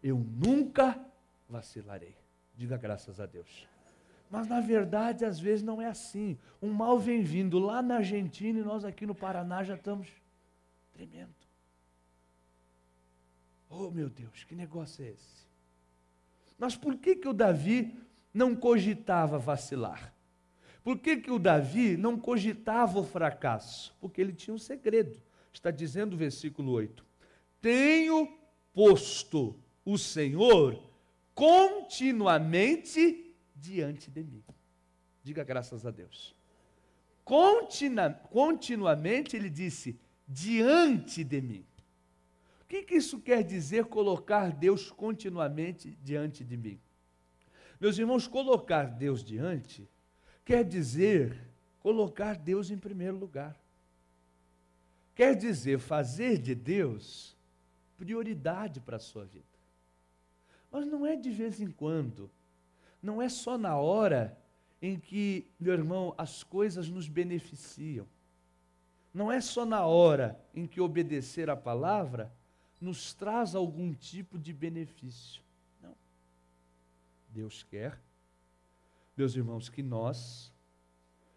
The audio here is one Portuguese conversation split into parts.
eu nunca vacilarei. Diga graças a Deus. Mas na verdade, às vezes não é assim. Um mal vem vindo lá na Argentina e nós aqui no Paraná já estamos tremendo. Oh meu Deus, que negócio é esse? Mas por que o Davi não cogitava vacilar? Por que o Davi não cogitava o fracasso? Porque ele tinha um segredo. Está dizendo o versículo 8. Tenho posto o Senhor continuamente diante de mim. Diga graças a Deus. Continuamente ele disse, diante de mim. O que isso quer dizer, colocar Deus continuamente diante de mim? Meus irmãos, colocar Deus diante quer dizer colocar Deus em primeiro lugar. Quer dizer fazer de Deus prioridade para a sua vida. Mas não é de vez em quando, não é só na hora em que, meu irmão, as coisas nos beneficiam. Não é só na hora em que obedecer a palavra nos traz algum tipo de benefício. Não. Deus quer, meus irmãos, que nós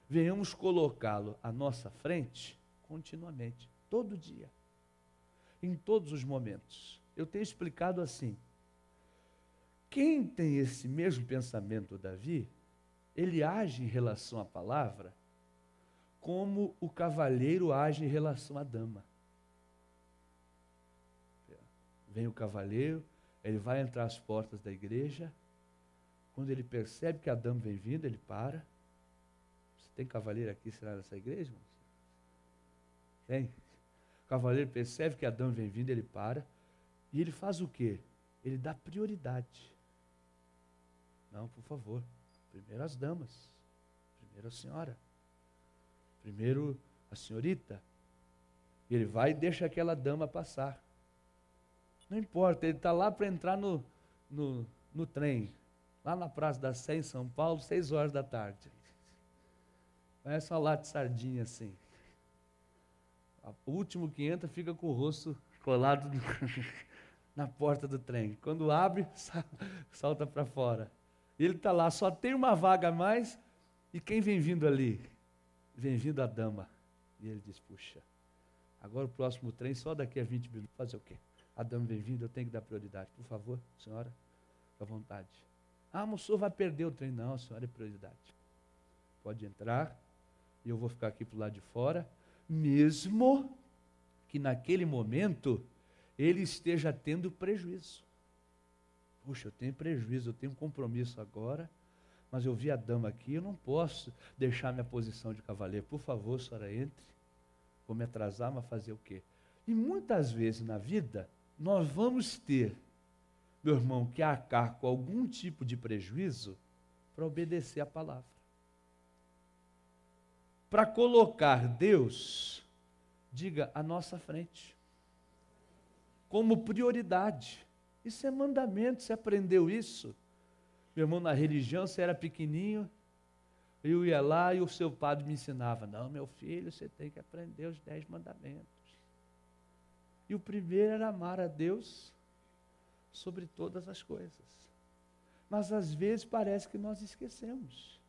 venhamos colocá-lo à nossa frente continuamente, todo dia, em todos os momentos. Eu tenho explicado assim. Quem tem esse mesmo pensamento, Davi, ele age em relação à palavra como o cavalheiro age em relação à dama. Vem o cavalheiro, ele vai entrar às portas da igreja, quando ele percebe que a dama vem vindo, ele para. Você tem cavaleiro aqui, será nessa igreja, irmãos? Tem? O cavaleiro percebe que a dama vem vindo, ele para, e ele faz o quê? Ele dá prioridade. Não, por favor, primeiro as damas, primeiro a senhora, primeiro a senhorita. E ele vai e deixa aquela dama passar. Não importa, ele está lá para entrar no trem, lá na Praça da Sé, em São Paulo, 6 horas da tarde. Parece uma lata de sardinha assim. O último que entra fica com o rosto colado na porta do trem. Quando abre, salta para fora. Ele está lá, só tem uma vaga a mais, e quem vem vindo ali? Vem vindo a dama. E ele diz, puxa, agora o próximo trem só daqui a 20 minutos. Fazer o quê? A dama vem vindo, eu tenho que dar prioridade. Por favor, senhora, fica à vontade. Ah, mas o senhor vai perder o trem. Não, a senhora é prioridade. Pode entrar, e eu vou ficar aqui para o lado de fora, mesmo que naquele momento ele esteja tendo prejuízo. Puxa, eu tenho prejuízo, eu tenho um compromisso agora, mas eu vi a dama aqui, eu não posso deixar minha posição de cavaleiro. Por favor, a senhora entre, vou me atrasar, mas fazer o quê? E muitas vezes na vida, nós vamos ter, meu irmão, que arcar com algum tipo de prejuízo para obedecer a palavra. Para colocar Deus, diga, à nossa frente, como prioridade. Isso é mandamento, você aprendeu isso? Meu irmão, na religião, você era pequenininho, eu ia lá e o seu padre me ensinava, não, meu filho, você tem que aprender os 10 mandamentos. E o primeiro era amar a Deus sobre todas as coisas. Mas às vezes parece que nós esquecemos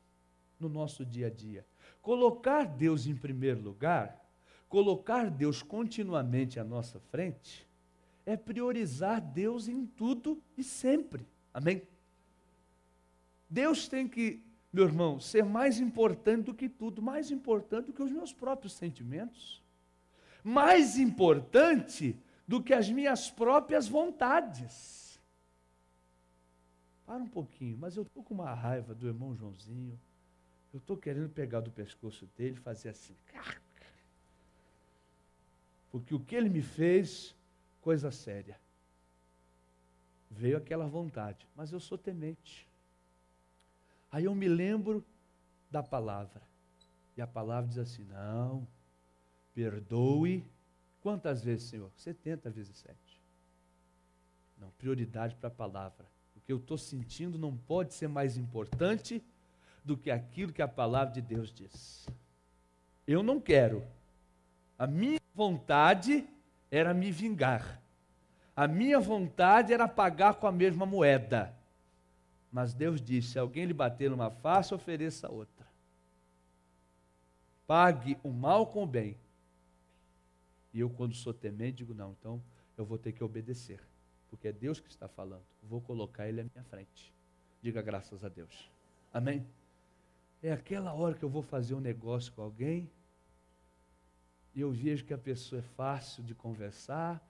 no nosso dia a dia. Colocar Deus em primeiro lugar, colocar Deus continuamente à nossa frente, é priorizar Deus em tudo e sempre. Amém? Deus tem que, meu irmão, ser mais importante do que tudo, mais importante do que os meus próprios sentimentos, mais importante do que as minhas próprias vontades. Para um pouquinho, mas eu estou com uma raiva do irmão Joãozinho, eu estou querendo pegar do pescoço dele e fazer assim, porque o que ele me fez, coisa séria. Veio aquela vontade, mas eu sou temente. Aí eu me lembro da palavra, e a palavra diz assim, não, perdoe, quantas vezes, Senhor? 70 vezes 7. Não, prioridade para a palavra. O que eu estou sentindo não pode ser mais importante do que aquilo que a palavra de Deus diz. Eu não quero. A minha vontade era me vingar. A minha vontade era pagar com a mesma moeda. Mas Deus disse, se alguém lhe bater numa face, ofereça outra. Pague o mal com o bem. E eu, quando sou temente, digo, não, então eu vou ter que obedecer. Porque é Deus que está falando. Vou colocar ele à minha frente. Diga graças a Deus. Amém? É aquela hora que eu vou fazer um negócio com alguém, e eu vejo que a pessoa é fácil de conversar,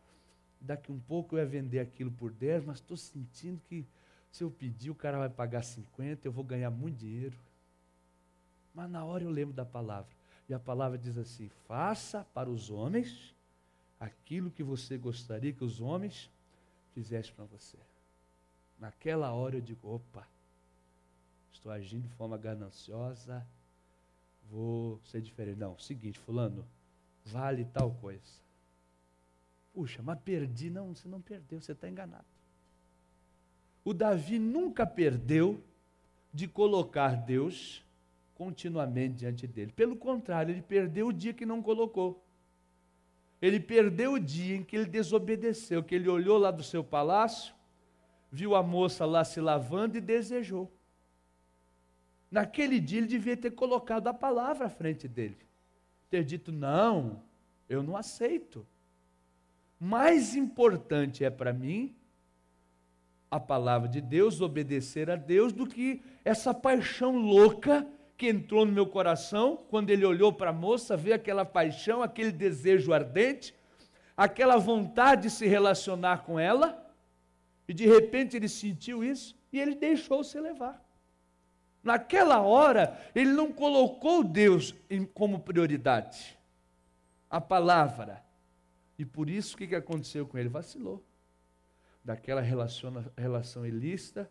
daqui um pouco eu ia vender aquilo por 10, mas estou sentindo que se eu pedir, o cara vai pagar 50, eu vou ganhar muito dinheiro. Mas na hora eu lembro da palavra. E a palavra diz assim, faça para os homens aquilo que você gostaria que os homens fizessem para você. Naquela hora eu digo, opa, estou agindo de forma gananciosa, vou ser diferente. Não, seguinte, fulano, vale tal coisa. Puxa, mas perdi. Não, você não perdeu, você está enganado. O Davi nunca perdeu de colocar Deus continuamente diante dele. Pelo contrário, ele perdeu o dia que não colocou. Ele perdeu o dia em que ele desobedeceu, que ele olhou lá do seu palácio, viu a moça lá se lavando e desejou. Naquele dia ele devia ter colocado a palavra à frente dele. Ter dito, não, eu não aceito. Mais importante é para mim a palavra de Deus, obedecer a Deus, do que essa paixão louca que entrou no meu coração, quando ele olhou para a moça, veio aquela paixão, aquele desejo ardente, aquela vontade de se relacionar com ela, e de repente ele sentiu isso, e ele deixou-se levar. Naquela hora, ele não colocou Deus como prioridade, a palavra, e por isso o que aconteceu com ele? Vacilou. Daquela relação ilícita.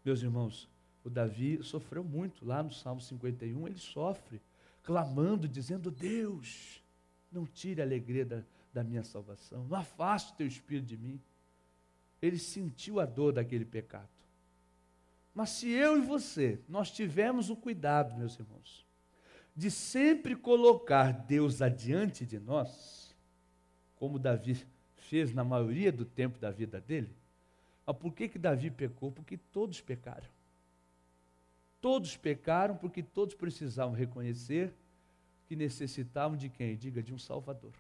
Meus irmãos, o Davi sofreu muito, lá no Salmo 51, ele sofre, clamando, dizendo, Deus, não tire a alegria da minha salvação, não afaste o teu espírito de mim. Ele sentiu a dor daquele pecado. Mas se eu e você, nós tivermos o cuidado, meus irmãos, de sempre colocar Deus adiante de nós, como Davi fez na maioria do tempo da vida dele. Mas por que Davi pecou? Porque todos pecaram. Todos pecaram porque todos precisavam reconhecer que necessitavam de quem? Diga, de um Salvador.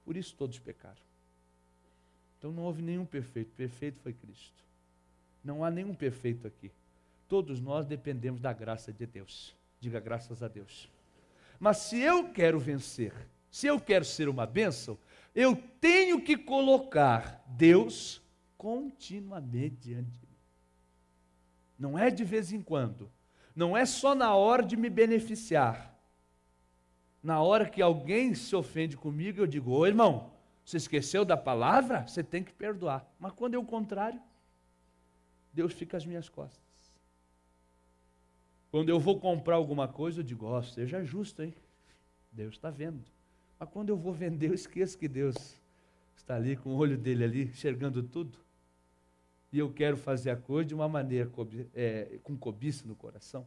Por isso todos pecaram. Então não houve nenhum perfeito. Perfeito foi Cristo. Não há nenhum perfeito aqui. Todos nós dependemos da graça de Deus. Diga graças a Deus. Mas se eu quero vencer, se eu quero ser uma bênção, eu tenho que colocar Deus continuamente diante de mim. Não é de vez em quando. Não é só na hora de me beneficiar. Na hora que alguém se ofende comigo, eu digo, ô irmão, você esqueceu da palavra? Você tem que perdoar. Mas quando é o contrário, Deus fica às minhas costas. Quando eu vou comprar alguma coisa, eu digo, ó, seja justo, hein? Deus está vendo. Mas quando eu vou vender, eu esqueço que Deus está ali, com o olho dele ali, enxergando tudo. E eu quero fazer a coisa de uma maneira com cobiça no coração.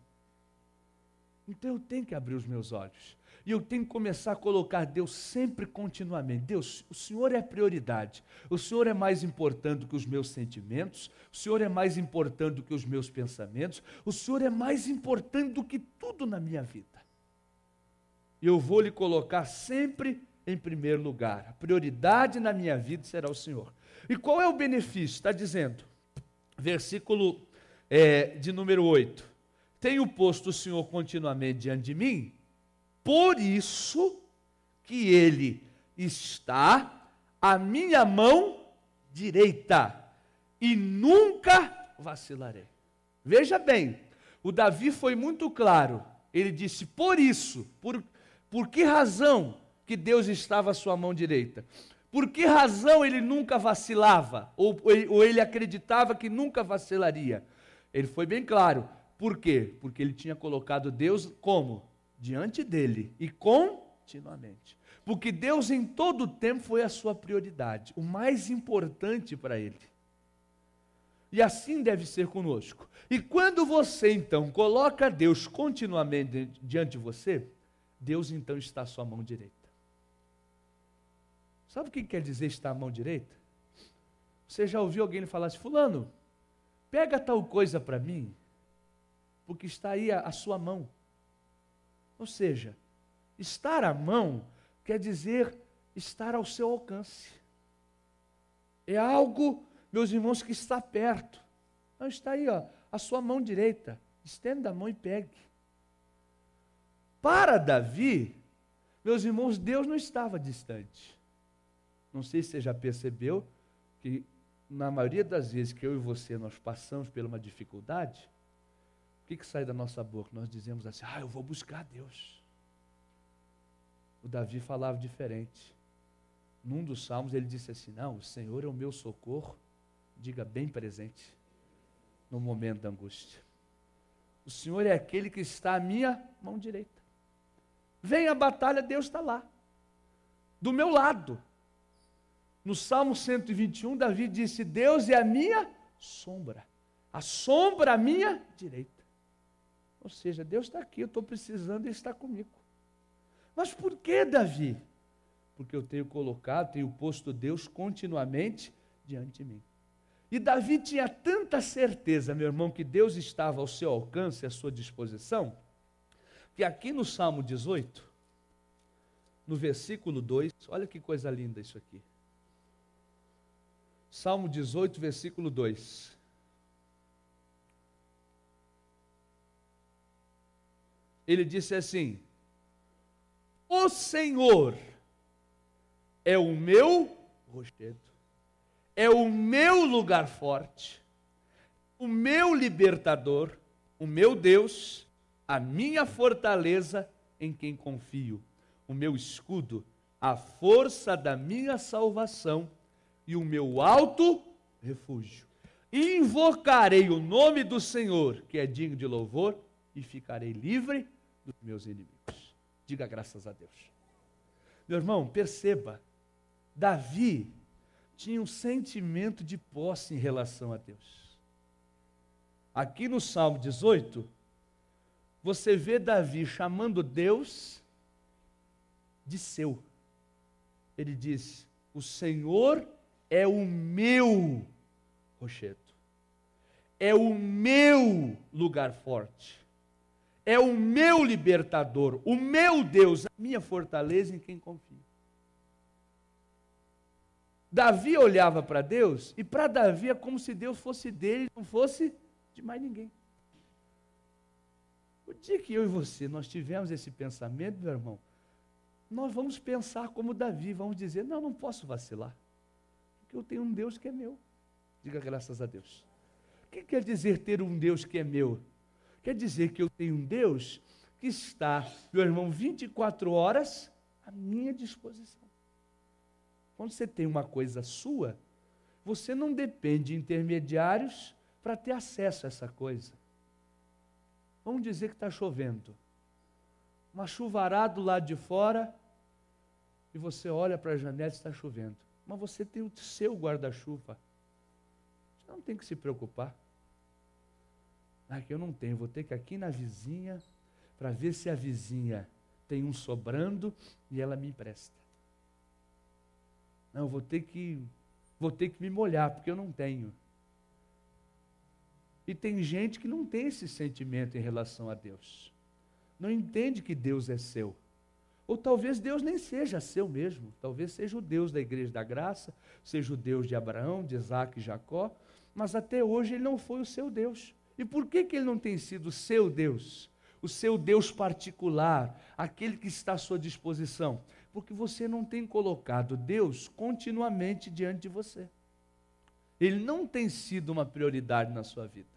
Então eu tenho que abrir os meus olhos. E eu tenho que começar a colocar Deus sempre continuamente. Deus, o Senhor é a prioridade. O Senhor é mais importante do que os meus sentimentos. O Senhor é mais importante do que os meus pensamentos. O Senhor é mais importante do que tudo na minha vida. E eu vou lhe colocar sempre em primeiro lugar. A prioridade na minha vida será o Senhor. E qual é o benefício? Está dizendo, versículo de número 8. Tenho posto o Senhor continuamente diante de mim, por isso que Ele está à minha mão direita, e nunca vacilarei. Veja bem, o Davi foi muito claro. Ele disse, por isso, por que razão que Deus estava à sua mão direita? Por que razão ele nunca vacilava? Ou ele acreditava que nunca vacilaria? Ele foi bem claro. Por quê? Porque ele tinha colocado Deus como? Diante dele e continuamente. Porque Deus em todo o tempo foi a sua prioridade, o mais importante para ele. E assim deve ser conosco. E quando você então coloca Deus continuamente diante de você, Deus então está à sua mão direita. Sabe o que quer dizer estar à mão direita? Você já ouviu alguém falar assim, fulano, pega tal coisa para mim, porque está aí a sua mão. Ou seja, estar à mão quer dizer estar ao seu alcance. É algo, meus irmãos, que está perto. Então está aí, ó, a sua mão direita. Estenda a mão e pegue. Para Davi, meus irmãos, Deus não estava distante. Não sei se você já percebeu que na maioria das vezes que eu e você nós passamos por uma dificuldade, o que sai da nossa boca? Nós dizemos assim, eu vou buscar Deus. O Davi falava diferente. Num dos salmos ele disse assim, não, o Senhor é o meu socorro, diga bem presente, no momento da angústia. O Senhor é aquele que está à minha mão direita. Vem a batalha, Deus está lá, do meu lado. No Salmo 121, Davi disse, Deus é a minha sombra, a sombra à minha direita. Ou seja, Deus está aqui, eu estou precisando, Ele está comigo. Mas por que, Davi? Porque eu tenho posto Deus continuamente diante de mim. E Davi tinha tanta certeza, meu irmão, que Deus estava ao seu alcance, à sua disposição, que aqui no Salmo 18, no versículo 2, olha que coisa linda isso aqui. Salmo 18, versículo 2. Ele disse assim, o Senhor é o meu rochedo, é o meu lugar forte, o meu libertador, o meu Deus, a minha fortaleza em quem confio, o meu escudo, a força da minha salvação e o meu alto refúgio. Invocarei o nome do Senhor, que é digno de louvor, e ficarei livre dos meus inimigos. Diga graças a Deus. Meu irmão, perceba, Davi tinha um sentimento de posse em relação a Deus. Aqui no Salmo 18, você vê Davi chamando Deus de seu. Ele diz, o Senhor é o meu rochedo, é o meu lugar forte, é o meu libertador, o meu Deus, a minha fortaleza em quem confio. Davi olhava para Deus, e para Davi é como se Deus fosse dele, não fosse de mais ninguém. O dia que eu e você, nós tivemos esse pensamento, meu irmão, nós vamos pensar como Davi, vamos dizer, não posso vacilar, porque eu tenho um Deus que é meu. Diga graças a Deus. O que quer dizer ter um Deus que é meu? Quer dizer que eu tenho um Deus que está, meu irmão, 24 horas à minha disposição. Quando você tem uma coisa sua, você não depende de intermediários para ter acesso a essa coisa. Vamos dizer que está chovendo. Uma chuvarada do lado de fora, e você olha para a janela e está chovendo. Mas você tem o seu guarda-chuva. Você não tem que se preocupar. Que eu não tenho, vou ter que ir aqui na vizinha, para ver se a vizinha tem um sobrando e ela me empresta. Não, vou ter que me molhar, porque eu não tenho. E tem gente que não tem esse sentimento em relação a Deus. Não entende que Deus é seu. Ou talvez Deus nem seja seu mesmo. Talvez seja o Deus da Igreja da Graça, seja o Deus de Abraão, de Isaac e Jacó, mas até hoje Ele não foi o seu Deus. E por que Ele não tem sido o seu Deus? O seu Deus particular, aquele que está à sua disposição? Porque você não tem colocado Deus continuamente diante de você. Ele não tem sido uma prioridade na sua vida.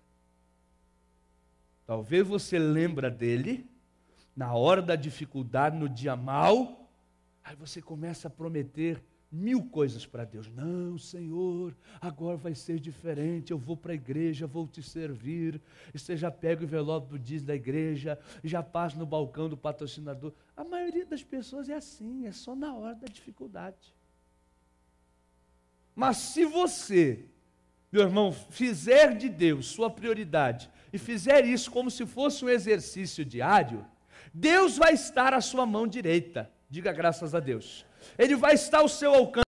Talvez você lembra dele na hora da dificuldade, no dia mau, aí você começa a prometer 1000 coisas para Deus. Não, Senhor, agora vai ser diferente, eu vou para a igreja, vou te servir, e você já pega o envelope do dízimo da igreja, já passa no balcão do patrocinador. A maioria das pessoas é assim, é só na hora da dificuldade. Mas se você, meu irmão, fizer de Deus sua prioridade, e fizer isso como se fosse um exercício diário, Deus vai estar à sua mão direita. Diga graças a Deus. Ele vai estar ao seu alcance.